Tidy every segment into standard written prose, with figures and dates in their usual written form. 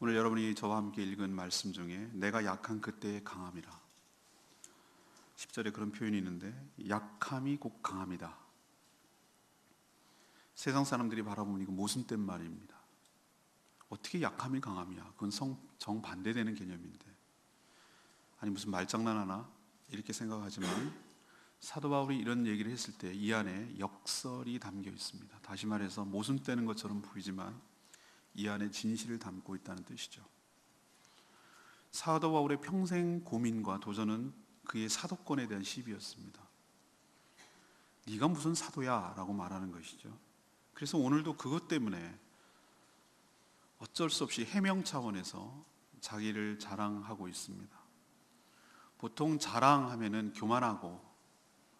오늘 여러분이 저와 함께 읽은 말씀 중에 내가 약한 그때의 강함이라 10절에 그런 표현이 있는데, 약함이 곧 강함이다. 세상 사람들이 바라보면 이거 모순된 말입니다. 어떻게 약함이 강함이야? 그건 정반대되는 개념인데, 아니 무슨 말장난하나 이렇게 생각하지만 사도 바울이 이런 얘기를 했을 때 이 안에 역설이 담겨 있습니다. 다시 말해서 모순되는 것처럼 보이지만 이 안에 진실을 담고 있다는 뜻이죠. 사도 바울의 평생 고민과 도전은 그의 사도권에 대한 시비였습니다. 네가 무슨 사도야? 라고 말하는 것이죠. 그래서 오늘도 그것 때문에 어쩔 수 없이 해명 차원에서 자기를 자랑하고 있습니다. 보통 자랑하면은 교만하고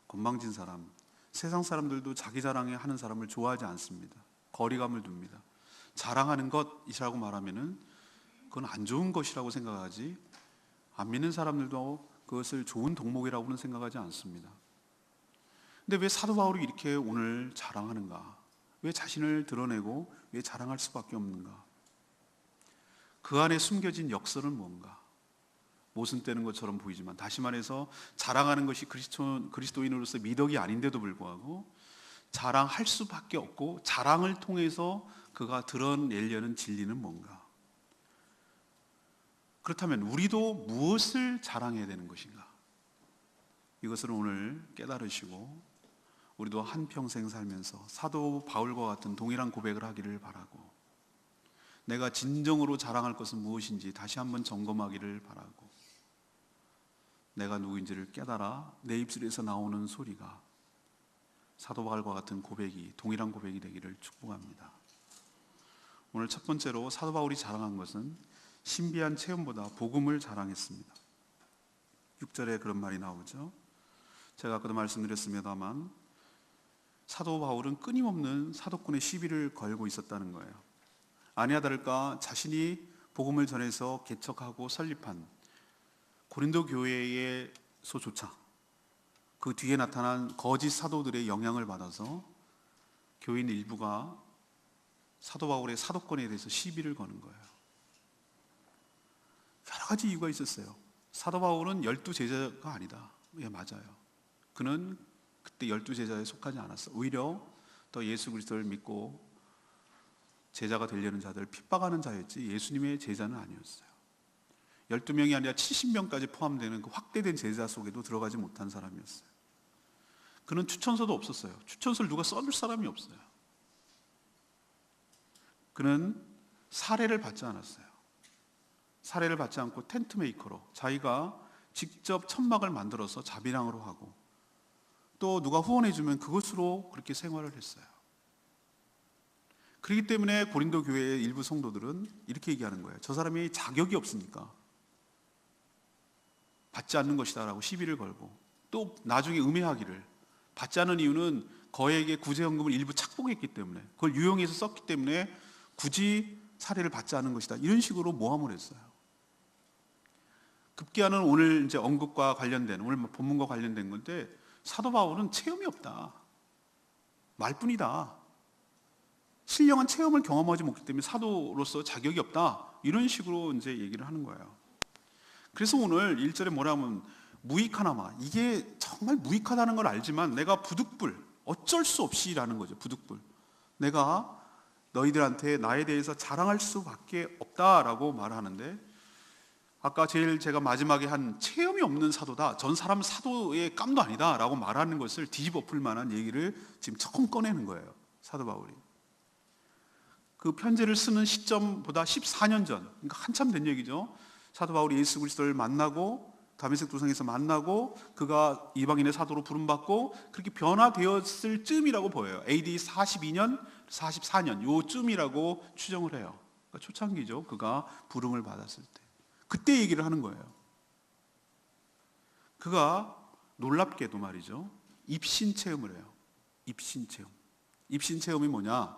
건방진 사람, 세상 사람들도 자기 자랑에 하는 사람을 좋아하지 않습니다. 거리감을 둡니다. 자랑하는 것이라고 말하면은 그건 안 좋은 것이라고 생각하지, 안 믿는 사람들도 그것을 좋은 덕목이라고는 생각하지 않습니다. 근데 왜 사도 바울이 이렇게 오늘 자랑하는가? 왜 자신을 드러내고 왜 자랑할 수밖에 없는가? 그 안에 숨겨진 역설은 뭔가? 모순되는 것처럼 보이지만, 다시 말해서 자랑하는 것이 그리스도인으로서 미덕이 아닌데도 불구하고 자랑할 수밖에 없고, 자랑을 통해서 그가 드러내려는 진리는 뭔가? 그렇다면 우리도 무엇을 자랑해야 되는 것인가? 이것을 오늘 깨달으시고 우리도 한평생 살면서 사도 바울과 같은 동일한 고백을 하기를 바라고, 내가 진정으로 자랑할 것은 무엇인지 다시 한번 점검하기를 바라고, 내가 누구인지를 깨달아 내 입술에서 나오는 소리가 사도 바울과 같은 고백이, 동일한 고백이 되기를 축복합니다. 오늘 첫 번째로 사도 바울이 자랑한 것은 신비한 체험보다 복음을 자랑했습니다. 6절에 그런 말이 나오죠. 제가 아까도 말씀드렸습니다만 사도 바울은 끊임없는 사도권의 시비를 걸고 있었다는 거예요. 아니나 다를까 자신이 복음을 전해서 개척하고 설립한 고린도 교회에서조차 그 뒤에 나타난 거짓 사도들의 영향을 받아서 교인 일부가 사도 바울의 사도권에 대해서 시비를 거는 거예요. 여러 가지 이유가 있었어요. 사도 바울은 12제자가 아니다. 예, 맞아요. 그는 그때 12제자에 속하지 않았어. 오히려 더 예수 그리스도를 믿고 제자가 되려는 자들을 핍박하는 자였지 예수님의 제자는 아니었어요. 12명이 아니라 70명까지 포함되는 그 확대된 제자 속에도 들어가지 못한 사람이었어요. 그는 추천서도 없었어요. 추천서를 누가 써줄 사람이 없어요. 그는 사례를 받지 않았어요. 사례를 받지 않고 텐트 메이커로 자기가 직접 천막을 만들어서 자비랑으로 하고, 또 누가 후원해주면 그것으로 그렇게 생활을 했어요. 그렇기 때문에 고린도 교회의 일부 성도들은 이렇게 얘기하는 거예요. 저 사람이 자격이 없으니까 받지 않는 것이다 라고 시비를 걸고, 또 나중에 음해하기를, 받지 않은 이유는 거액의 구제연금을 일부 착복했기 때문에, 그걸 유용해서 썼기 때문에 굳이 사례를 받지 않은 것이다, 이런 식으로 모함을 했어요. 급기야는 오늘 이제 언급과 관련된, 오늘 본문과 관련된 건데, 사도 바울은 체험이 없다, 말뿐이다, 신령한 체험을 경험하지 못했기 때문에 사도로서 자격이 없다, 이런 식으로 이제 얘기를 하는 거예요. 그래서 오늘 1절에 뭐라면 무익하나마, 이게 정말 무익하다는 걸 알지만 내가 부득불, 어쩔 수 없이라는 거죠. 부득불, 내가 너희들한테 나에 대해서 자랑할 수밖에 없다라고 말하는데, 아까 제가 마지막에 한 체험이 없는 사도다, 전 사람 사도의 깜도 아니다 라고 말하는 것을 뒤집어 풀 만한 얘기를 지금 처음 꺼내는 거예요, 사도 바울이. 그 편지를 쓰는 시점보다 14년 전, 그러니까 한참 된 얘기죠. 사도 바울이 예수 그리스도를 만나고 다메섹 도상에서 만나고 그가 이방인의 사도로 부름받고 그렇게 변화되었을 쯤이라고 보여요. AD 42년, 44년 요쯤이라고 추정을 해요. 그러니까 초창기죠. 그가 부름을 받았을 때. 그때 얘기를 하는 거예요. 그가 놀랍게도 말이죠, 입신 체험을 해요. 입신 체험. 입신 체험이 뭐냐?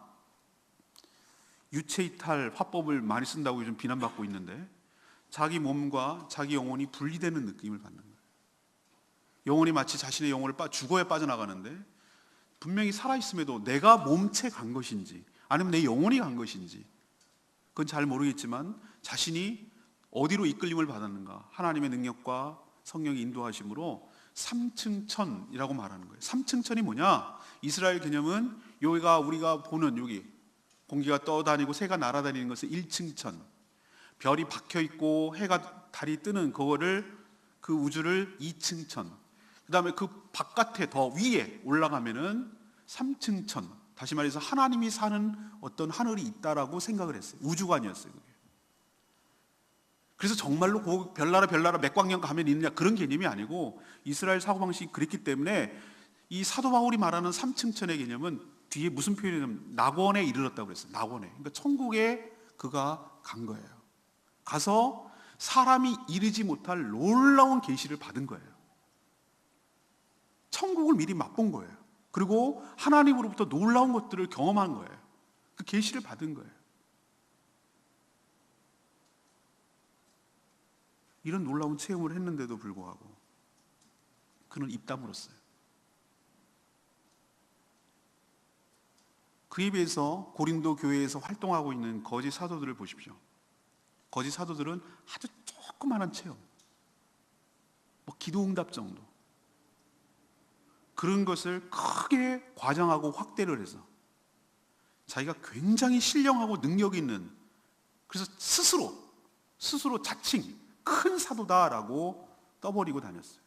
유체 이탈 화법을 많이 쓴다고 요즘 비난받고 있는데, 자기 몸과 자기 영혼이 분리되는 느낌을 받는 거예요. 영혼이 마치 자신의 영혼을 죽어야 빠져나가는데, 분명히 살아있음에도 내가 몸체 간 것인지 아니면 내 영혼이 간 것인지 그건 잘 모르겠지만 자신이 어디로 이끌림을 받았는가, 하나님의 능력과 성령의 인도하심으로 3층 천이라고 말하는 거예요. 3층 천이 뭐냐? 이스라엘 개념은 여기가 우리가 보는 여기 공기가 떠다니고 새가 날아다니는 것을 1층 천, 별이 박혀 있고 해가 달이 뜨는 그거를 그 우주를 2층 천, 그 다음에 그 바깥에 더 위에 올라가면은 3층 천, 다시 말해서 하나님이 사는 어떤 하늘이 있다라고 생각을 했어요. 우주관이었어요, 그게. 그래서 정말로 그 별나라 맥광령 가면 있느냐 그런 개념이 아니고 이스라엘 사고방식이 그랬기 때문에 이 사도 바울이 말하는 3층 천의 개념은 뒤에 무슨 표현이냐면 낙원에 이르렀다고 그랬어요. 낙원에. 그러니까 천국에 그가 간 거예요. 가서 사람이 이르지 못할 놀라운 계시를 받은 거예요. 천국을 미리 맛본 거예요. 그리고 하나님으로부터 놀라운 것들을 경험한 거예요. 그 계시를 받은 거예요. 이런 놀라운 체험을 했는데도 불구하고 그는 입 다물었어요. 그에 비해서 고린도 교회에서 활동하고 있는 거짓 사도들을 보십시오. 거짓 사도들은 아주 조그마한 체험, 기도응답 정도, 그런 것을 크게 과장하고 확대를 해서 자기가 굉장히 신령하고 능력이 있는, 그래서 스스로 자칭 큰 사도다라고 떠버리고 다녔어요.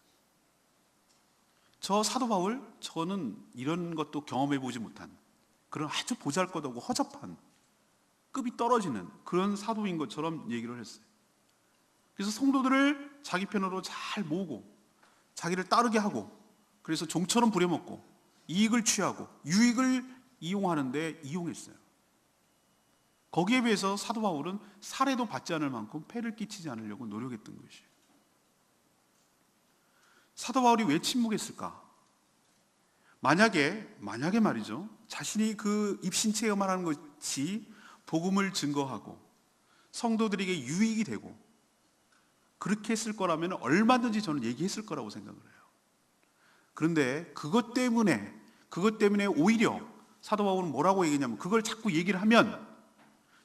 저 사도 바울, 저는 이런 것도 경험해 보지 못한 그런 아주 보잘것없고 허접한, 급이 떨어지는 그런 사도인 것처럼 얘기를 했어요. 그래서 성도들을 자기 편으로 잘 모으고 자기를 따르게 하고, 그래서 종처럼 부려먹고 이익을 취하고 유익을 이용하는데 이용했어요. 거기에 비해서 사도 바울은 살해도 받지 않을 만큼 폐를 끼치지 않으려고 노력했던 것이에요. 사도 바울이 왜 침묵했을까? 만약에 말이죠, 자신이 그 입신 체험을 하는 것이 복음을 증거하고 성도들에게 유익이 되고 그렇게 했을 거라면 얼마든지 저는 얘기했을 거라고 생각을 해요. 그런데 그것 때문에 오히려 사도 바울은 뭐라고 얘기했냐면, 그걸 자꾸 얘기를 하면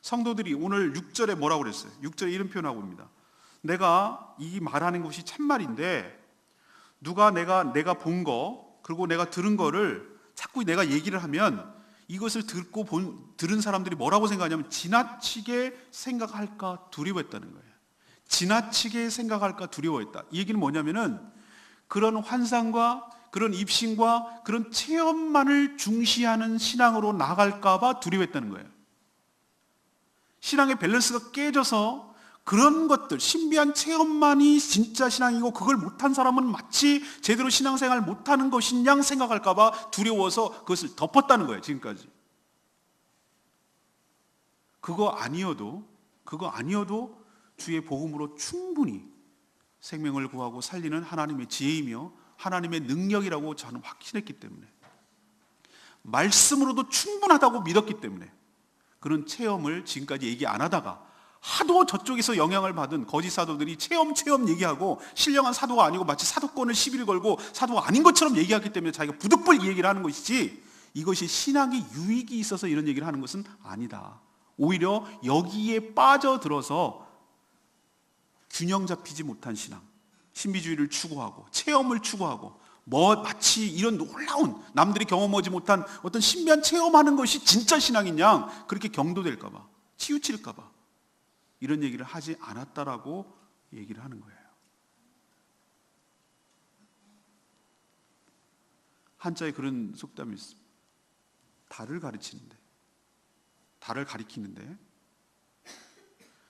성도들이 오늘 6절에 뭐라고 그랬어요? 6절에 이런 표현하고 있습니다. 내가 이 말하는 것이 참말인데 누가 내가 본 거, 그리고 내가 들은 거를 자꾸 내가 얘기를 하면 이것을 들은 사람들이 뭐라고 생각하냐면 지나치게 생각할까 두려워했다는 거예요. 지나치게 생각할까 두려워했다. 이 얘기는 뭐냐면은 그런 환상과 그런 입신과 그런 체험만을 중시하는 신앙으로 나갈까 봐 두려워했다는 거예요. 신앙의 밸런스가 깨져서 그런 것들, 신비한 체험만이 진짜 신앙이고 그걸 못한 사람은 마치 제대로 신앙생활 못하는 것인 양 생각할까 봐 두려워서 그것을 덮었다는 거예요, 지금까지. 그거 아니어도 주의 복음으로 충분히 생명을 구하고 살리는 하나님의 지혜이며 하나님의 능력이라고 저는 확신했기 때문에, 말씀으로도 충분하다고 믿었기 때문에 그런 체험을 지금까지 얘기 안 하다가 하도 저쪽에서 영향을 받은 거짓 사도들이 체험 얘기하고 신령한 사도가 아니고 마치 사도권을 시비를 걸고 사도가 아닌 것처럼 얘기하기 때문에 자기가 부득불 이 얘기를 하는 것이지, 이것이 신앙에 유익이 있어서 이런 얘기를 하는 것은 아니다. 오히려 여기에 빠져들어서 균형 잡히지 못한 신앙, 신비주의를 추구하고 체험을 추구하고 마치 이런 놀라운 남들이 경험하지 못한 어떤 신비한 체험하는 것이 진짜 신앙인 양 그렇게 경도될까 봐, 치우칠까 봐 이런 얘기를 하지 않았다라고 얘기를 하는 거예요. 한자에 그런 속담이 있습니다. 달을 가리키는데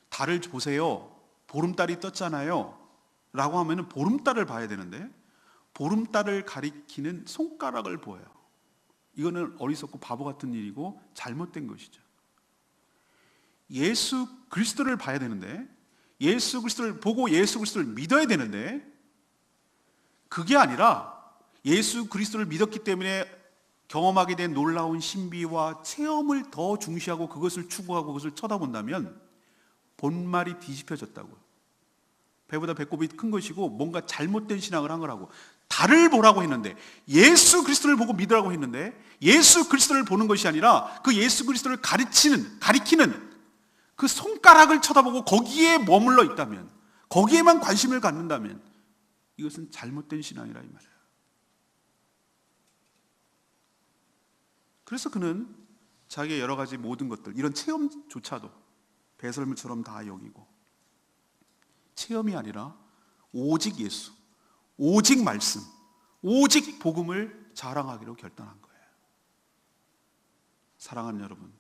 달을 보세요, 보름달이 떴잖아요 라고 하면은 보름달을 봐야 되는데 보름달을 가리키는 손가락을 보여요. 이거는 어리석고 바보 같은 일이고 잘못된 것이죠. 예수 그리스도를 봐야 되는데, 예수 그리스도를 보고 예수 그리스도를 믿어야 되는데, 그게 아니라 예수 그리스도를 믿었기 때문에 경험하게 된 놀라운 신비와 체험을 더 중시하고 그것을 추구하고 그것을 쳐다본다면 본말이 뒤집혀졌다고요. 배보다 배꼽이 큰 것이고 뭔가 잘못된 신앙을 한 거라고. 달을 보라고 했는데, 예수 그리스도를 보고 믿으라고 했는데 예수 그리스도를 보는 것이 아니라 그 예수 그리스도를 가리키는 그 손가락을 쳐다보고 거기에 머물러 있다면, 거기에만 관심을 갖는다면 이것은 잘못된 신앙이라 이 말이에요. 그래서 그는 자기의 여러 가지 모든 것들, 이런 체험조차도 배설물처럼 다 여기고, 체험이 아니라 오직 예수, 오직 말씀, 오직 복음을 자랑하기로 결단한 거예요. 사랑하는 여러분,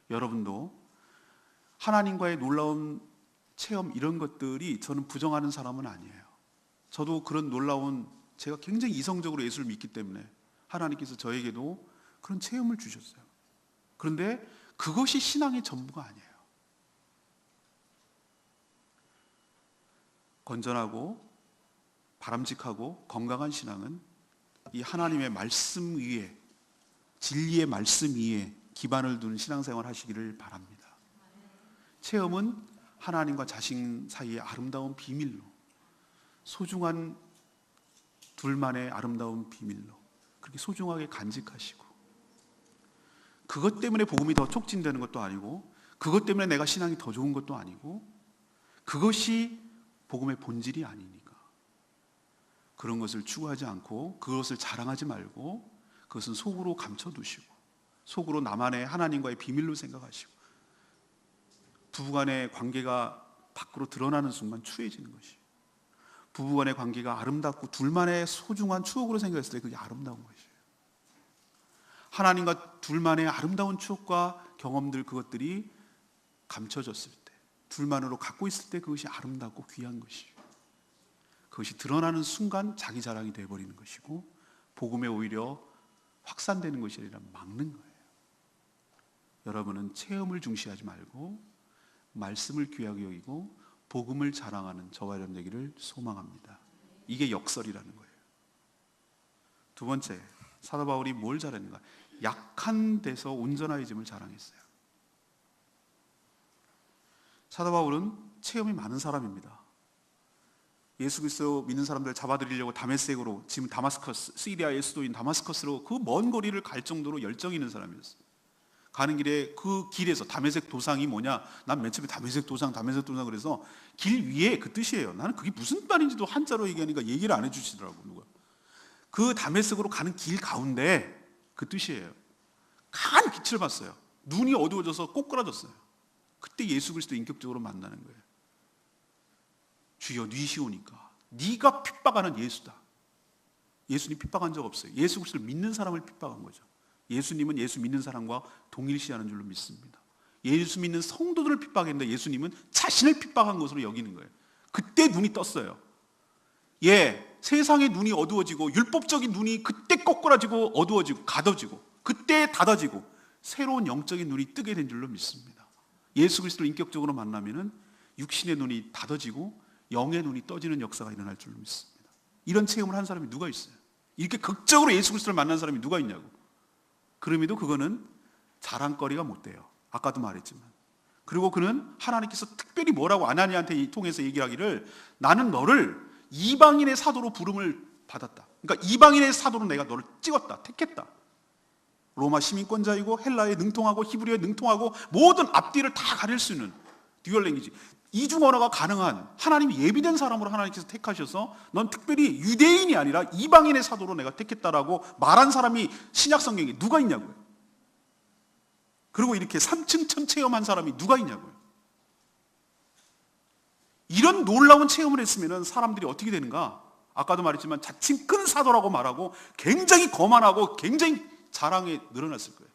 여러분도 하나님과의 놀라운 체험, 이런 것들이 저는 부정하는 사람은 아니에요. 저도 그런 놀라운, 제가 굉장히 이성적으로 예수를 믿기 때문에 하나님께서 저에게도 그런 체험을 주셨어요. 그런데 그것이 신앙의 전부가 아니에요. 건전하고 바람직하고 건강한 신앙은 이 하나님의 말씀 위에, 진리의 말씀 위에 기반을 둔 신앙생활 하시기를 바랍니다. 체험은 하나님과 자신 사이의 아름다운 비밀로, 소중한 둘만의 아름다운 비밀로 그렇게 소중하게 간직하시고, 그것 때문에 복음이 더 촉진되는 것도 아니고, 그것 때문에 내가 신앙이 더 좋은 것도 아니고, 그것이 복음의 본질이 아니니까 그런 것을 추구하지 않고, 그것을 자랑하지 말고, 그것은 속으로 감춰두시고, 속으로 나만의 하나님과의 비밀로 생각하시고, 부부간의 관계가 밖으로 드러나는 순간 추해지는 것이, 부부간의 관계가 아름답고 둘만의 소중한 추억으로 생각했을 때 그게 아름다운 것이에요. 하나님과 둘만의 아름다운 추억과 경험들, 그것들이 감춰졌을 때, 둘만으로 갖고 있을 때 그것이 아름답고 귀한 것이에요. 그것이 드러나는 순간 자기 자랑이 되어버리는 것이고, 복음에 오히려 확산되는 것이 아니라 막는 거예요. 여러분은 체험을 중시하지 말고 말씀을 귀하게 여기고 복음을 자랑하는 저와 여러분 되기를 소망합니다. 이게 역설이라는 거예요. 두 번째, 사도 바울이 뭘 잘했는가? 약한 데서 온전하여짐을 자랑했어요. 사도 바울은 체험이 많은 사람입니다. 예수 그리스도 믿는 사람들 잡아들이려고 다메섹으로, 지금 다마스커스, 시리아의 수도인 다마스커스로 그 먼 거리를 갈 정도로 열정이 있는 사람이었어요. 가는 길에 그 길에서, 다메섹 도상이 뭐냐, 난 맨 처음에 다메섹 도상 그래서 길 위에, 그 뜻이에요. 나는 그게 무슨 말인지도 한자로 얘기하니까 얘기를 안 해주시더라고, 누가. 그 다메섹으로 가는 길 가운데 그 뜻이에요. 강한 빛을 봤어요. 눈이 어두워져서 꼬꾸라졌어요. 그때 예수 그리스도 인격적으로 만나는 거예요. 주여 니시오니까, 네가 핍박하는 예수다. 예수님 핍박한 적 없어요. 예수 그리스도를 믿는 사람을 핍박한 거죠. 예수님은 예수 믿는 사람과 동일시하는 줄로 믿습니다. 예수 믿는 성도들을 핍박했는데 예수님은 자신을 핍박한 것으로 여기는 거예요. 그때 눈이 떴어요. 세상의 눈이 어두워지고, 율법적인 눈이 그때 거꾸라지고 어두워지고 가둬지고, 그때 닫아지고 새로운 영적인 눈이 뜨게 된 줄로 믿습니다. 예수 그리스도를 인격적으로 만나면은 육신의 눈이 닫아지고 영의 눈이 떠지는 역사가 일어날 줄로 믿습니다. 이런 체험을 한 사람이 누가 있어요? 이렇게 극적으로 예수 그리스도를 만난 사람이 누가 있냐고. 그럼에도 그거는 자랑거리가 못 돼요. 아까도 말했지만. 그리고 그는 하나님께서 특별히 뭐라고 아나니아한테 통해서 얘기하기를, 나는 너를 이방인의 사도로 부름을 받았다. 그러니까 이방인의 사도로 내가 너를 찍었다, 택했다. 로마 시민권자이고 헬라에 능통하고 히브리어에 능통하고 모든 앞뒤를 다 가릴 수 있는 듀얼 랭귀지, 이중 언어가 가능한 하나님이 예비된 사람으로 하나님께서 택하셔서 넌 특별히 유대인이 아니라 이방인의 사도로 내가 택했다라고 말한 사람이 신약 성경에 누가 있냐고요. 그리고 이렇게 3층 체험한 사람이 누가 있냐고요. 이런 놀라운 체험을 했으면 사람들이 어떻게 되는가? 아까도 말했지만 자칭 큰 사도라고 말하고 굉장히 거만하고 굉장히 자랑에 늘어났을 거예요.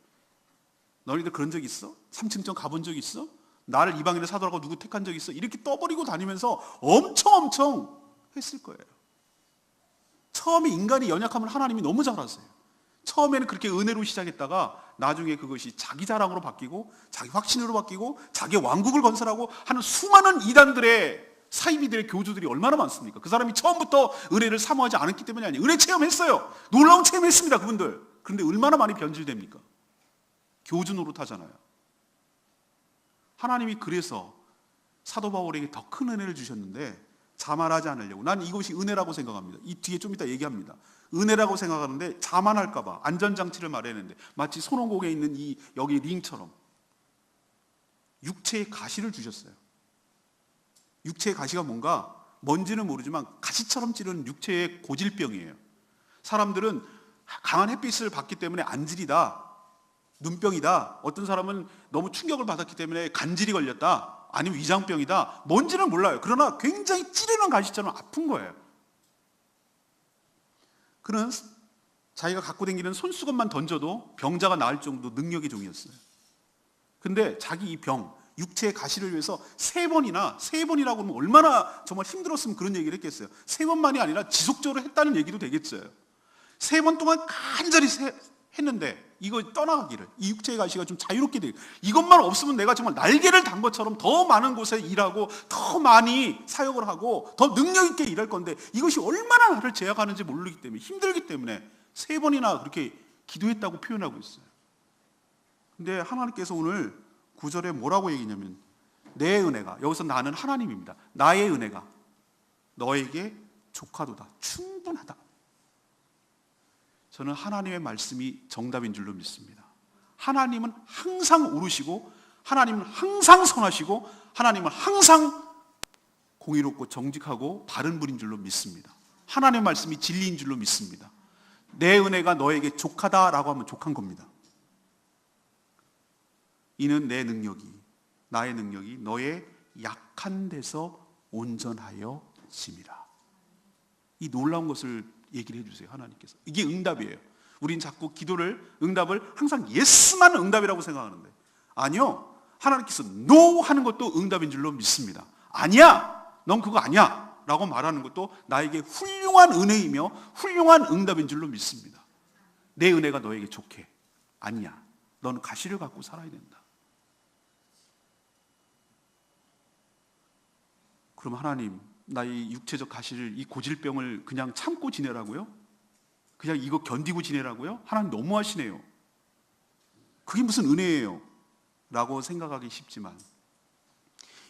너희들 그런 적 있어? 3층 가본 적 있어? 나를 이방인의 사도라고 누구 택한 적 있어? 이렇게 떠버리고 다니면서 엄청 했을 거예요. 처음에 인간의 연약함을 하나님이 너무 잘 아세요. 처음에는 그렇게 은혜로 시작했다가 나중에 그것이 자기 자랑으로 바뀌고 자기 확신으로 바뀌고 자기 왕국을 건설하고 하는 수많은 이단들의 사이비들의 교주들이 얼마나 많습니까? 그 사람이 처음부터 은혜를 사모하지 않았기 때문이 아니에요. 은혜 체험했어요. 놀라운 체험했습니다, 그분들. 그런데 얼마나 많이 변질됩니까? 교주 노릇하잖아요. 하나님이 그래서 사도 바울에게 더 큰 은혜를 주셨는데 자만하지 않으려고. 난 이것이 은혜라고 생각합니다. 이 뒤에 좀 이따 얘기합니다. 은혜라고 생각하는데 자만할까 봐 안전장치를 마련했는데, 마치 손오공에 있는 이 여기 링처럼 육체의 가시를 주셨어요. 육체의 가시가 뭔가 뭔지는 모르지만 가시처럼 찌르는 육체의 고질병이에요. 사람들은 강한 햇빛을 받기 때문에 안질이다, 눈병이다, 어떤 사람은 너무 충격을 받았기 때문에 간질이 걸렸다, 아니면 위장병이다, 뭔지는 몰라요. 그러나 굉장히 찌르는 가시처럼 아픈 거예요. 그는 자기가 갖고 다니는 손수건만 던져도 병자가 나을 정도 능력의 종이었어요. 근데 자기 이 병, 육체의 가시를 위해서 세 번이라고 하면 얼마나 정말 힘들었으면 그런 얘기를 했겠어요. 세 번만이 아니라 지속적으로 했다는 얘기도 되겠어요. 3번 동안 간절히 했는데 이거 떠나가기를, 이 육체의 가시가 좀 자유롭게 되고, 이것만 없으면 내가 정말 날개를 단 것처럼 더 많은 곳에 일하고 더 많이 사역을 하고 더 능력 있게 일할 건데, 이것이 얼마나 나를 제약하는지 모르기 때문에, 힘들기 때문에 3번이나 그렇게 기도했다고 표현하고 있어요. 근데 하나님께서 오늘 9절에 뭐라고 얘기냐면, 내 은혜가, 여기서 나는 하나님입니다. 나의 은혜가 너에게 족하도다, 충분하다. 저는 하나님의 말씀이 정답인 줄로 믿습니다. 하나님은 항상 옳으시고, 하나님은 항상 선하시고, 하나님은 항상 공의롭고 정직하고 바른 분인 줄로 믿습니다. 하나님의 말씀이 진리인 줄로 믿습니다. 내 은혜가 너에게 족하다라고 하면 족한 겁니다. 이는 내 능력이, 나의 능력이 너의 약한 데서 온전하여 짐이라. 이 놀라운 것을 얘기를 해주세요, 하나님께서. 이게 응답이에요. 우린 자꾸 응답을 항상 예스만 응답이라고 생각하는데, 아니요, 하나님께서 노 하는 것도 응답인 줄로 믿습니다. 아니야, 넌 그거 아니야 라고 말하는 것도 나에게 훌륭한 은혜이며 훌륭한 응답인 줄로 믿습니다. 내 은혜가 너에게 좋게, 아니야, 너는 가시를 갖고 살아야 된다. 그럼 하나님, 나의 육체적 가시를, 이 고질병을 그냥 참고 지내라고요? 그냥 이거 견디고 지내라고요? 하나님 너무하시네요. 그게 무슨 은혜예요? 라고 생각하기 쉽지만,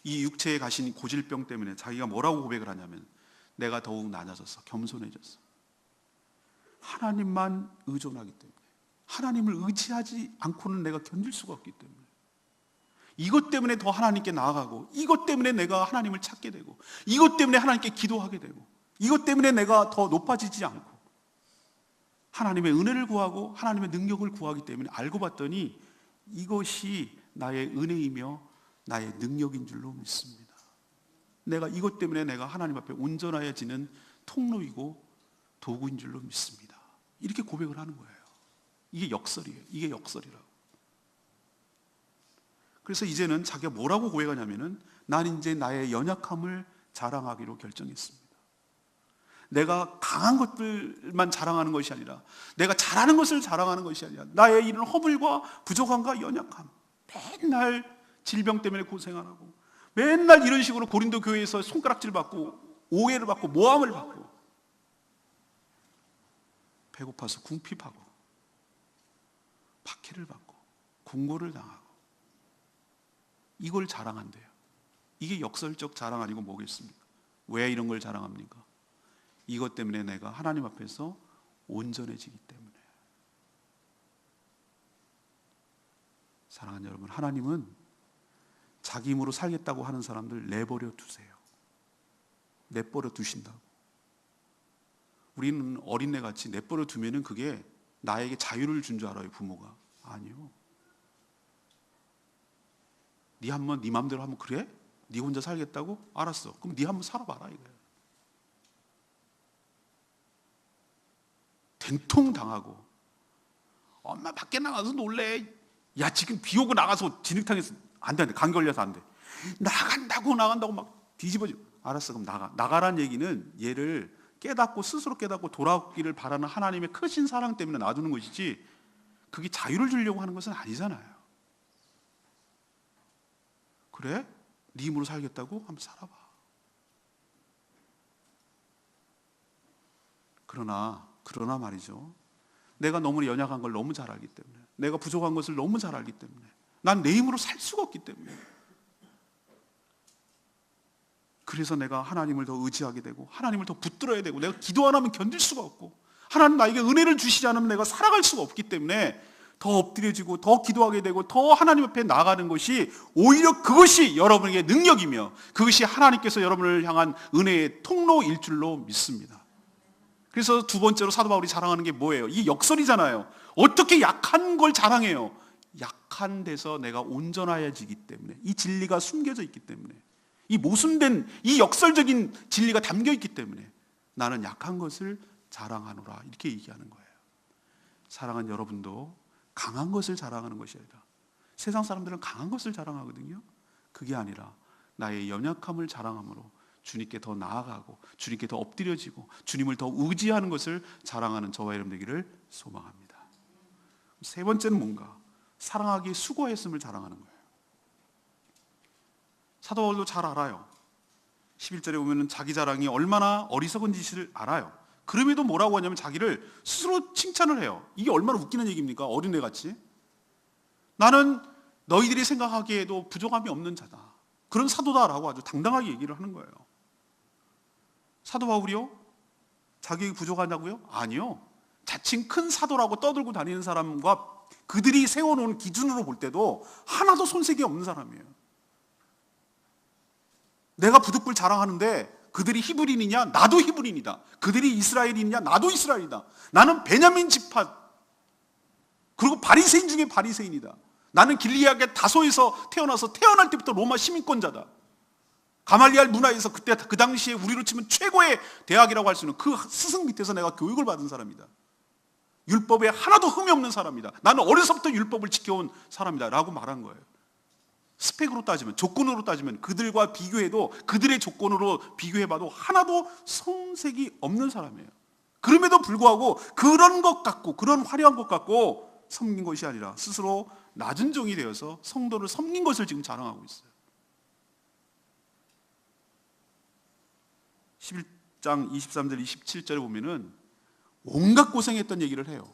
이 육체에 가신 고질병 때문에 자기가 뭐라고 고백을 하냐면, 내가 더욱 낮아져서 겸손해졌어. 하나님만 의존하기 때문에, 하나님을 의지하지 않고는 내가 견딜 수가 없기 때문에, 이것 때문에 더 하나님께 나아가고, 이것 때문에 내가 하나님을 찾게 되고, 이것 때문에 하나님께 기도하게 되고, 이것 때문에 내가 더 높아지지 않고 하나님의 은혜를 구하고 하나님의 능력을 구하기 때문에, 알고 봤더니 이것이 나의 은혜이며 나의 능력인 줄로 믿습니다. 내가 이것 때문에 내가 하나님 앞에 온전해지는 통로이고 도구인 줄로 믿습니다. 이렇게 고백을 하는 거예요. 이게 역설이에요. 이게 역설이라고. 그래서 이제는 자기가 뭐라고 고백하냐면은, 난 이제 나의 연약함을 자랑하기로 결정했습니다. 내가 강한 것들만 자랑하는 것이 아니라, 내가 잘하는 것을 자랑하는 것이 아니라, 나의 이런 허물과 부족함과 연약함, 맨날 질병 때문에 고생하고, 맨날 이런 식으로 고린도 교회에서 손가락질 받고 오해를 받고 모함을 받고, 배고파서 궁핍하고 박해를 받고 공고를 당하고, 이걸 자랑한대요. 이게 역설적 자랑 아니고 뭐겠습니까? 왜 이런 걸 자랑합니까? 이것 때문에 내가 하나님 앞에서 온전해지기 때문에. 사랑하는 여러분, 하나님은 자기 힘으로 살겠다고 하는 사람들 내버려 두세요. 내버려 두신다고. 우리는 어린애같이 내버려 두면은 그게 나에게 자유를 준 줄 알아요, 부모가. 아니요. 네 한번 네 마음대로 하면, 그래? 네 혼자 살겠다고? 알았어. 그럼 네 한번 살아봐라 이거예요. 된통 당하고, 엄마 밖에 나가서 놀래. 야, 지금 비 오고 나가서 진흙탕에서 안 돼, 감기 걸려서 안 돼. 나간다고 막 뒤집어지고. 알았어, 그럼 나가란 얘기는 얘를 스스로 깨닫고 돌아오기를 바라는 하나님의 크신 사랑 때문에 놔두는 것이지, 그게 자유를 주려고 하는 것은 아니잖아요. 그래? 네 힘으로 살겠다고? 한번 살아봐. 그러나 말이죠, 내가 너무 연약한 걸 너무 잘 알기 때문에, 내가 부족한 것을 너무 잘 알기 때문에, 난 내 힘으로 살 수가 없기 때문에, 그래서 내가 하나님을 더 의지하게 되고 하나님을 더 붙들어야 되고, 내가 기도 안 하면 견딜 수가 없고, 하나님 나에게 은혜를 주시지 않으면 내가 살아갈 수가 없기 때문에 더 엎드려지고 더 기도하게 되고 더 하나님 앞에 나아가는 것이 오히려 그것이 여러분에게 능력이며 그것이 하나님께서 여러분을 향한 은혜의 통로일 줄로 믿습니다. 그래서 두 번째로 사도 바울이 자랑하는 게 뭐예요? 이 역설이잖아요. 어떻게 약한 걸 자랑해요? 약한 데서 내가 온전하여지기 때문에, 이 진리가 숨겨져 있기 때문에, 이 모순된 이 역설적인 진리가 담겨 있기 때문에 나는 약한 것을 자랑하노라, 이렇게 얘기하는 거예요. 사랑하는 여러분도 강한 것을 자랑하는 것이 아니라, 세상 사람들은 강한 것을 자랑하거든요. 그게 아니라 나의 연약함을 자랑함으로 주님께 더 나아가고 주님께 더 엎드려지고 주님을 더 의지하는 것을 자랑하는 저와 여러분 되기를 소망합니다. 세 번째는 뭔가? 사랑하기에 수고했음을 자랑하는 거예요. 사도 바울도 잘 알아요. 11절에 보면 자기 자랑이 얼마나 어리석은 짓을 알아요. 그럼에도 뭐라고 하냐면 자기를 스스로 칭찬을 해요. 이게 얼마나 웃기는 얘기입니까? 어린애같이. 나는 너희들이 생각하기에도 부족함이 없는 자다, 그런 사도다라고 아주 당당하게 얘기를 하는 거예요. 사도 바울이요? 자기에게 부족하냐고요? 아니요. 자칭 큰 사도라고 떠들고 다니는 사람과 그들이 세워놓은 기준으로 볼 때도 하나도 손색이 없는 사람이에요. 내가 부득불 자랑하는데 그들이 히브리인이냐? 나도 히브리인이다. 그들이 이스라엘이냐? 나도 이스라엘이다. 나는 베냐민 지파, 그리고 바리새인 중에 바리새인이다. 나는 길리앗의 다소에서 태어나서 태어날 때부터 로마 시민권자다. 가말리알 문화에서 그때 그 당시에 우리로 치면 최고의 대학이라고 할 수 있는 그 스승 밑에서 내가 교육을 받은 사람이다. 율법에 하나도 흠이 없는 사람이다. 나는 어려서부터 율법을 지켜온 사람이다 라고 말한 거예요. 스펙으로 따지면, 조건으로 따지면 그들과 비교해도, 그들의 조건으로 비교해봐도 하나도 손색이 없는 사람이에요. 그럼에도 불구하고 그런 것 같고, 그런 화려한 것 같고 섬긴 것이 아니라 스스로 낮은 종이 되어서 성도를 섬긴 것을 지금 자랑하고 있어요. 11장 23절 27절에 보면은 온갖 고생했던 얘기를 해요.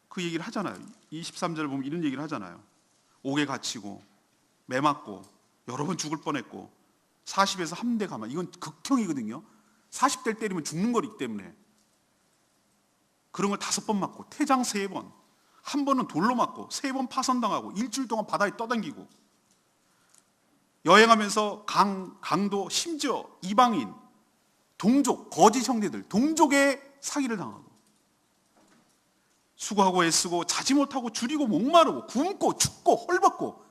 그 얘기를 하잖아요. 23절을 보면 이런 얘기를 하잖아요. 옥에 갇히고 매 맞고 여러 번 죽을 뻔했고 40에서 함대 가만, 이건 극형이거든요. 40대를 때리면 죽는 거기 때문에 그런 걸 5번 맞고, 태장 3번, 한 번은 돌로 맞고, 3번 파선당하고, 일주일 동안 바다에 떠당기고, 여행하면서 강도, 심지어 이방인, 동족, 거짓 형제들, 동족의 사기를 당하고, 수고하고 애쓰고 자지 못하고 줄이고 목마르고 굶고 춥고 헐벗고,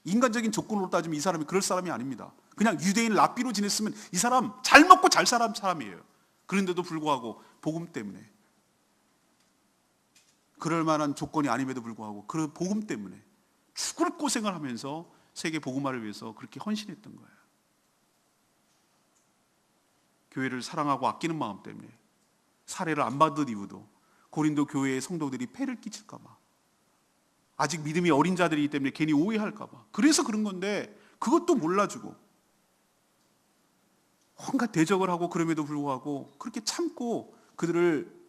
인간적인 조건으로 따지면 이 사람이 그럴 사람이 아닙니다. 그냥 유대인 랍비로 지냈으면 이 사람 잘 먹고 잘 사는 사람이에요. 그런데도 불구하고 복음 때문에, 그럴 만한 조건이 아님에도 불구하고 그 복음 때문에 죽을 고생을 하면서 세계 복음화를 위해서 그렇게 헌신했던 거예요. 교회를 사랑하고 아끼는 마음 때문에 살해를 안 받은 이유도 고린도 교회의 성도들이 폐를 끼칠까 봐, 아직 믿음이 어린 자들이기 때문에 괜히 오해할까 봐, 그래서 그런 건데 그것도 몰라주고 온갖 대적을 하고, 그럼에도 불구하고 그렇게 참고 그들을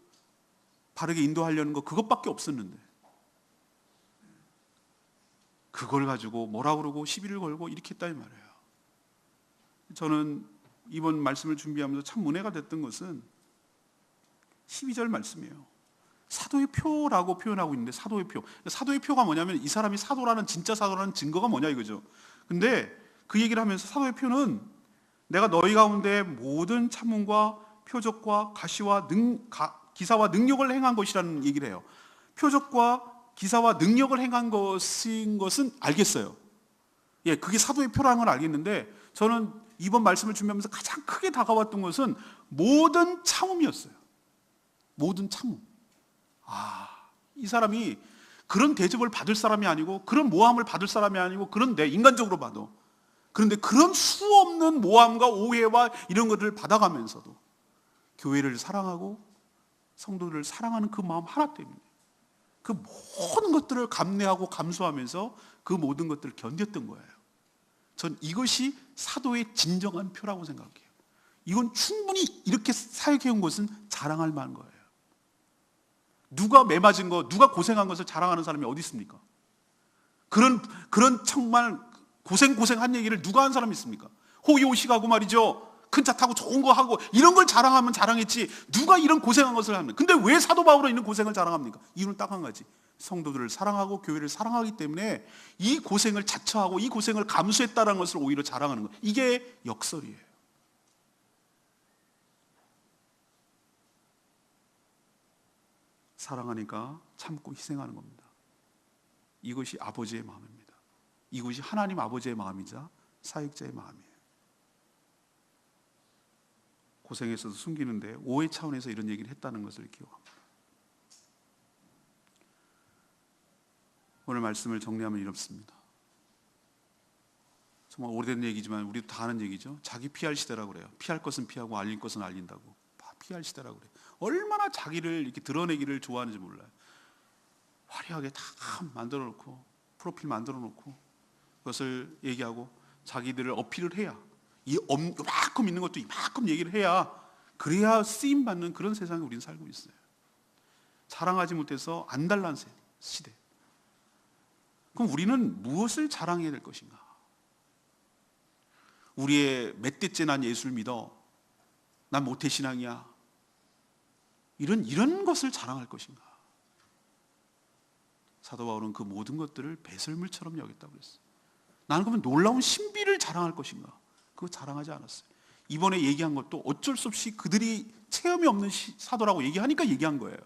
바르게 인도하려는 거, 그것밖에 없었는데 그걸 가지고 뭐라 그러고 시비를 걸고 이렇게 했다는 말이에요. 저는 이번 말씀을 준비하면서 참 은혜가 됐던 것은 12절 말씀이에요. 사도의 표라고 표현하고 있는데, 사도의 표. 사도의 표가 뭐냐면 이 사람이 사도라는, 진짜 사도라는 증거가 뭐냐 이거죠. 근데 그 얘기를 하면서 사도의 표는 내가 너희 가운데 모든 참음과 표적과 기사와 능력을 행한 것이라는 얘기를 해요. 표적과 기사와 능력을 행한 것은 알겠어요. 예, 그게 사도의 표라는 걸 알겠는데, 저는 이번 말씀을 준비하면서 가장 크게 다가왔던 것은 모든 참음이었어요. 모든 참음. 이 사람이 그런 대접을 받을 사람이 아니고, 그런 모함을 받을 사람이 아니고, 그런데 인간적으로 봐도, 그런데 그런 수 없는 모함과 오해와 이런 것들을 받아가면서도 교회를 사랑하고 성도들을 사랑하는 그 마음 하나 때문에 그 모든 것들을 감내하고 감수하면서 그 모든 것들을 견뎠던 거예요. 전 이것이 사도의 진정한 표라고 생각해요. 이건 충분히 이렇게 사역해온 것은 자랑할 만한 거예요. 누가 매 맞은 거, 누가 고생한 것을 자랑하는 사람이 어디 있습니까? 그런 정말 고생한 얘기를 누가 한 사람이 있습니까? 호의호식하고 말이죠, 큰 차 타고 좋은 거 하고 이런 걸 자랑하면 자랑했지 누가 이런 고생한 것을 하는. 근데 왜 사도 바울은 이런 고생을 자랑합니까? 이유는 딱 한 가지. 성도들을 사랑하고 교회를 사랑하기 때문에 이 고생을 자처하고 이 고생을 감수했다는 것을 오히려 자랑하는 거예요. 이게 역설이에요. 사랑하니까 참고 희생하는 겁니다. 이것이 아버지의 마음입니다. 이것이 하나님 아버지의 마음이자 사역자의 마음이에요. 고생했어도 숨기는데 오해 차원에서 이런 얘기를 했다는 것을 기억합니다. 오늘 말씀을 정리하면 이렇습니다. 정말 오래된 얘기지만 우리도 다 아는 얘기죠. 자기 피할 시대라고 그래요. 피할 것은 피하고 알릴 것은 알린다고. 다 피할 시대라고 그래요. 얼마나 자기를 이렇게 드러내기를 좋아하는지 몰라요. 화려하게 다 만들어 놓고 프로필 만들어 놓고 그것을 얘기하고 자기들을 어필을 해야 이만큼 있는 것도 이만큼 얘기를 해야 그래야 쓰임 받는 그런 세상에 우리는 살고 있어요. 자랑하지 못해서 안달난 시대. 그럼 우리는 무엇을 자랑해야 될 것인가? 우리의 몇 대째 난 예수를 믿어. 난 모태신앙이야. 이런 것을 자랑할 것인가? 사도 바울은 그 모든 것들을 배설물처럼 여겼다고 그랬어요. 나는 그러면 놀라운 신비를 자랑할 것인가? 그거 자랑하지 않았어요. 이번에 얘기한 것도 어쩔 수 없이 그들이 체험이 없는 사도라고 얘기하니까 얘기한 거예요.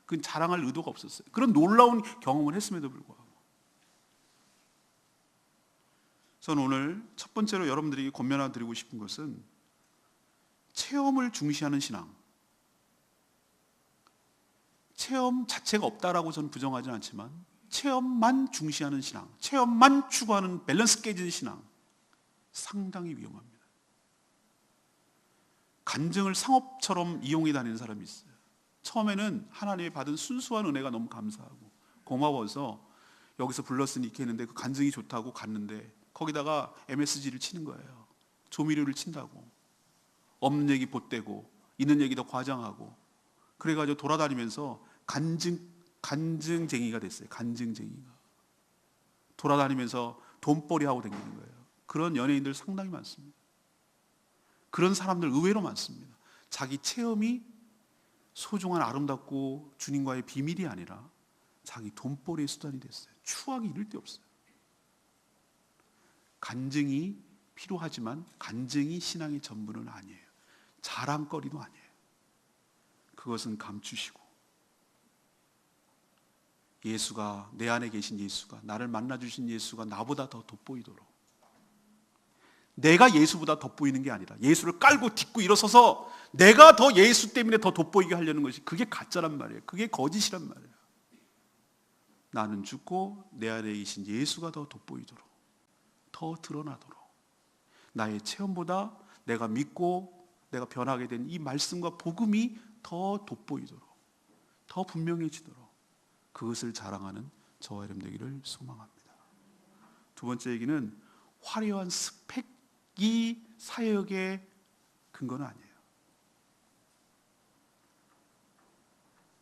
그건 자랑할 의도가 없었어요. 그런 놀라운 경험을 했음에도 불구하고. 저는 오늘 첫 번째로 여러분들에게 권면을 드리고 싶은 것은 체험을 중시하는 신앙. 체험 자체가 없다라고 저는 부정하지는 않지만 체험만 중시하는 신앙, 체험만 추구하는 밸런스 깨진 신앙, 상당히 위험합니다. 간증을 상업처럼 이용해 다니는 사람이 있어요. 처음에는 하나님이 받은 순수한 은혜가 너무 감사하고 고마워서 여기서 불렀으니 이렇게 했는데 그 간증이 좋다고 갔는데 거기다가 MSG를 치는 거예요. 조미료를 친다고. 없는 얘기 보태고 있는 얘기 더 과장하고 그래가지고 돌아다니면서 간증쟁이가 됐어요. 간증쟁이가 돌아다니면서 돈벌이 하고 다니는 거예요. 그런 연예인들 상당히 많습니다. 그런 사람들 의외로 많습니다. 자기 체험이 소중한 아름답고 주님과의 비밀이 아니라 자기 돈벌이의 수단이 됐어요. 추하기 이를 데 없어요. 간증이 필요하지만 간증이 신앙의 전부는 아니에요. 자랑거리도 아니에요. 그것은 감추시고 예수가 내 안에 계신 예수가 나를 만나주신 예수가 나보다 더 돋보이도록 내가 예수보다 돋보이는 게 아니라 예수를 깔고 딛고 일어서서 내가 더 예수 때문에 더 돋보이게 하려는 것이 그게 가짜란 말이에요. 그게 거짓이란 말이에요. 나는 죽고 내 안에 계신 예수가 더 돋보이도록 더 드러나도록 나의 체험보다 내가 믿고 내가 변하게 된 이 말씀과 복음이 더 돋보이도록 더 분명해지도록 그것을 자랑하는 저와 여러분 되기를 소망합니다. 두 번째 얘기는 화려한 스펙이 사역의 근거는 아니에요.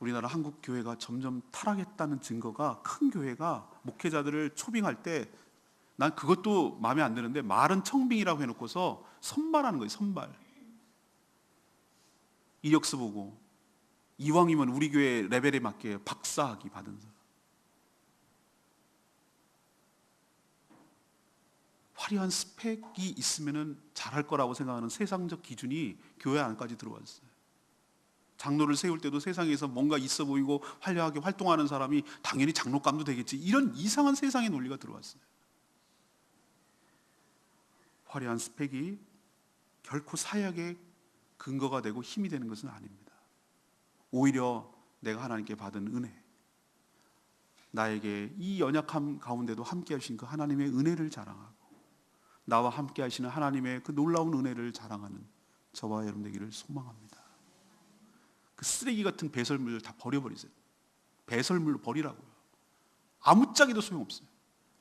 우리나라 한국 교회가 점점 타락했다는 증거가 큰 교회가 목회자들을 초빙할 때 난 그것도 마음에 안 드는데 말은 청빙이라고 해놓고서 선발하는 거예요. 선발. 이력서 보고 이왕이면 우리 교회 레벨에 맞게 박사학위 받은 사람. 화려한 스펙이 있으면 잘할 거라고 생각하는 세상적 기준이 교회 안까지 들어왔어요. 장로를 세울 때도 세상에서 뭔가 있어 보이고 화려하게 활동하는 사람이 당연히 장로감도 되겠지. 이런 이상한 세상의 논리가 들어왔어요. 화려한 스펙이 결코 사역의 근거가 되고 힘이 되는 것은 아닙니다. 오히려 내가 하나님께 받은 은혜, 나에게 이 연약함 가운데도 함께 하신 그 하나님의 은혜를 자랑하고 나와 함께 하시는 하나님의 그 놀라운 은혜를 자랑하는 저와 여러분 되기를 소망합니다. 그 쓰레기 같은 배설물을 다 버려버리세요. 배설물로 버리라고요. 아무짝에도 소용없어요.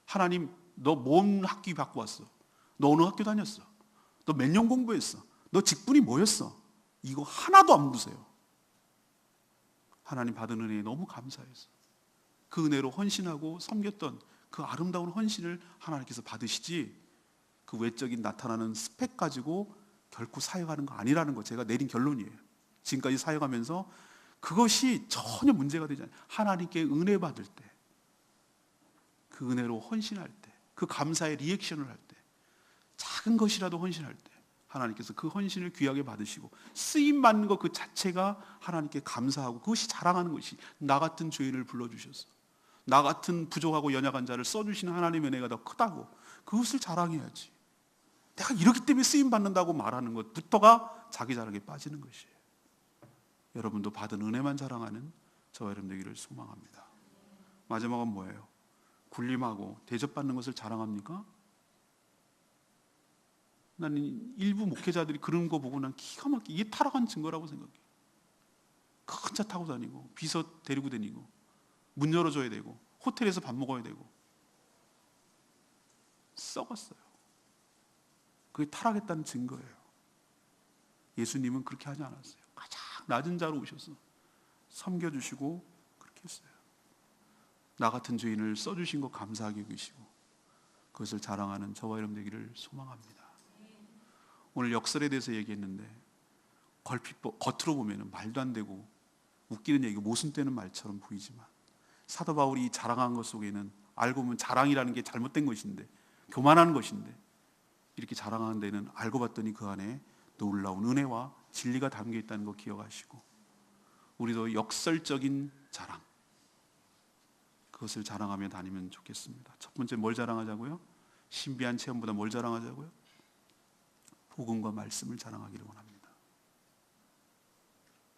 하나님, 너 뭔 학위 받고 왔어? 너 어느 학교 다녔어? 너 몇 년 공부했어? 너 직분이 뭐였어? 이거 하나도 안 묻으세요. 하나님 받은 은혜에 너무 감사해서 그 은혜로 헌신하고 섬겼던 그 아름다운 헌신을 하나님께서 받으시지 그 외적인 나타나는 스펙 가지고 결코 사역하는 거 아니라는 거 제가 내린 결론이에요. 지금까지 사역하면서 그것이 전혀 문제가 되지 않아요. 하나님께 은혜 받을 때, 그 은혜로 헌신할 때, 그 감사의 리액션을 할 때, 작은 것이라도 헌신할 때 하나님께서 그 헌신을 귀하게 받으시고 쓰임 받는 것 그 자체가 하나님께 감사하고 그것이 자랑하는 것이 나 같은 죄인을 불러주셔서 나 같은 부족하고 연약한 자를 써주시는 하나님의 은혜가 더 크다고 그것을 자랑해야지. 내가 이렇기 때문에 쓰임 받는다고 말하는 것부터가 자기 자랑에 빠지는 것이에요. 여러분도 받은 은혜만 자랑하는 저와 여러분 되기를 소망합니다. 마지막은 뭐예요? 군림하고 대접받는 것을 자랑합니까? 나는 일부 목회자들이 그런 거 보고 난 기가 막히게 이게 타락한 증거라고 생각해요. 큰 차 타고 다니고 비서 데리고 다니고 문 열어줘야 되고 호텔에서 밥 먹어야 되고 썩었어요. 그게 타락했다는 증거예요. 예수님은 그렇게 하지 않았어요. 가장 낮은 자로 오셔서 섬겨주시고 그렇게 했어요. 나 같은 죄인을 써주신 거 감사하게 여기시고 그것을 자랑하는 저와 여러분 되기를 소망합니다. 오늘 역설에 대해서 얘기했는데 겉으로 보면 말도 안 되고 웃기는 얘기고 모순되는 말처럼 보이지만 사도 바울이 자랑한 것 속에는 알고 보면 자랑이라는 게 잘못된 것인데 교만하는 것인데 이렇게 자랑하는 데는 알고 봤더니 그 안에 놀라운 은혜와 진리가 담겨 있다는 거 기억하시고 우리도 역설적인 자랑 그것을 자랑하며 다니면 좋겠습니다. 첫 번째 뭘 자랑하자고요? 신비한 체험보다 뭘 자랑하자고요? 복음과 말씀을 자랑하기를 원합니다.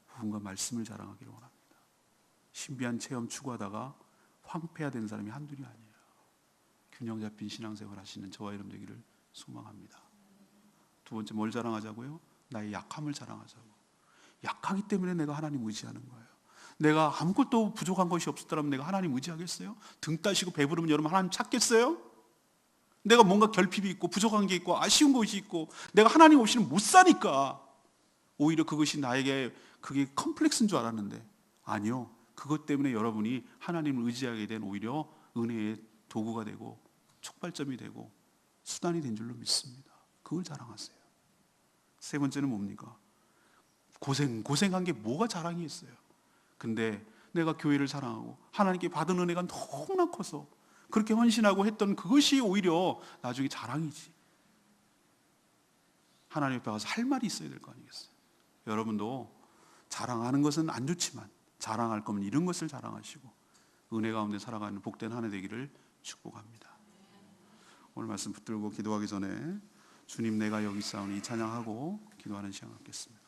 복음과 말씀을 자랑하기를 원합니다. 신비한 체험 추구하다가 황폐화된 사람이 한둘이 아니에요. 균형 잡힌 신앙생활 하시는 저와 여러분 되기를 소망합니다. 두 번째 뭘 자랑하자고요? 나의 약함을 자랑하자고. 약하기 때문에 내가 하나님 의지하는 거예요. 내가 아무것도 부족한 것이 없었더라면 내가 하나님 의지하겠어요? 등 따시고 배부르면 여러분 하나님 찾겠어요? 내가 뭔가 결핍이 있고 부족한 게 있고 아쉬운 것이 있고 내가 하나님 없이는 못 사니까 오히려 그것이 나에게 그게 컴플렉스인 줄 알았는데 아니요. 그것 때문에 여러분이 하나님을 의지하게 된 오히려 은혜의 도구가 되고 촉발점이 되고 수단이 된 줄로 믿습니다. 그걸 자랑하세요. 세 번째는 뭡니까? 고생한 게 뭐가 자랑이 있어요. 근데 내가 교회를 사랑하고 하나님께 받은 은혜가 너무나 커서 그렇게 헌신하고 했던 그것이 오히려 나중에 자랑이지. 하나님 앞에 가서 할 말이 있어야 될 거 아니겠어요. 여러분도 자랑하는 것은 안 좋지만 자랑할 거면 이런 것을 자랑하시고 은혜 가운데 살아가는 복된 한 해 되기를 축복합니다. 오늘 말씀 붙들고 기도하기 전에 주님 내가 여기 있사오니 찬양하고 기도하는 시간 갖겠습니다.